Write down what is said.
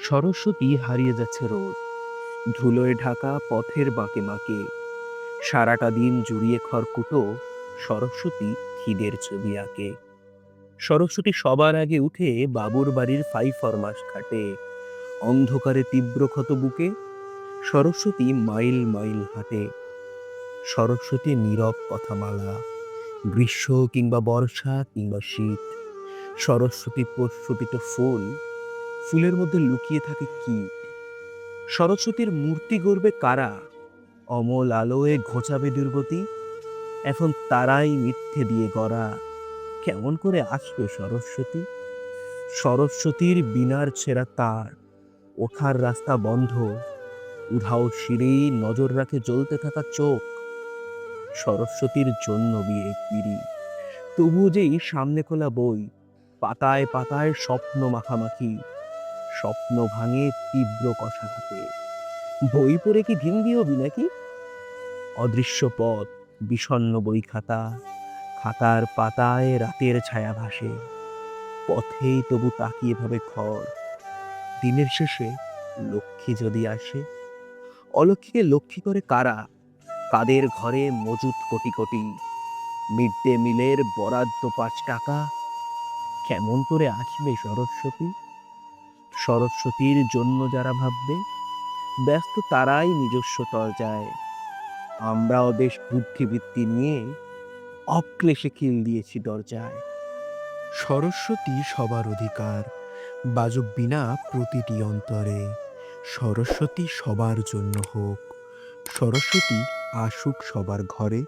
সরস্বতী হারিয়ে যাচ্ছে রোদ, ধুলোয় ঢাকা পথের বাঁকে বাঁকে। সারাটা দিন জুড়িয়ে খড়কুটো, সরস্বতী খিদের ছবি আঁকে। সরস্বতী সবার আগে উঠে বাবুর বাড়ির ফাই ফরমাস খাটে। অন্ধকারে তীব্র ক্ষত বুকে সরস্বতী মাইল মাইল হাঁটে। সরস্বতী নীরব কথামালা, গ্রীষ্ম কিংবা বর্ষা কিংবা শীত। সরস্বতী প্রস্ফুটিত ফুল, ফুলের মধ্যে লুকিয়ে থাকে কি? সরস্বতীর মূর্তি গড়বে কারা? অমল আলোয় ঘোচাবে দুর্গতি। এখন তারাই মিথ্যে দিয়ে গড়া। কেমন করে আসবে সরস্বতী? সরস্বতীর বীণার ছেঁড়া তার, ওঠার রাস্তা বন্ধ। উধাও সিঁড়ি, নজর রাখে জ্বলতে থাকা চোখ। সরস্বতীর জন্য বিয়ে পিড়ি, তবু যেই সামনে খোলা বই। পাতায় পাতায় স্বপ্ন মাখামাখি, স্বপ্ন ভাঙে তীব্র কষাঘাতে। বই পড়ে কি ভিন্ডি হবি নাকি? অদৃশ্য পথ, বিষণ্ণ বই খাতা, খাতার পাতায় রাতের ছায়া ভাসে। পথেই তবু তাকিয়ে ভাবে ঘর, দিনের শেষে লক্ষ্মী যদি আসে। অলক্ষ্মীকে লক্ষ্মী করে কারা? কাদের ঘরে মজুদ কোটি কোটি, মিড ডে মিলের বরাদ্দ ৫ টাকা। কেমন করে আসবে সরস্বতী? সরস্বতীর জন্য যারা ভাববে, ব্যস্ত তারাই নিজস্ব তরজায়। আমরাও বেশ বুদ্ধিবৃত্তি নিয়ে অক্লেশে খিল দিয়েছি দরজায়। সরস্বতী সবার অধিকার, বাজুক বীণা প্রতিটি অন্তরে। সরস্বতী সবার জন্য হোক, সরস্বতী আসুক সবার ঘরে।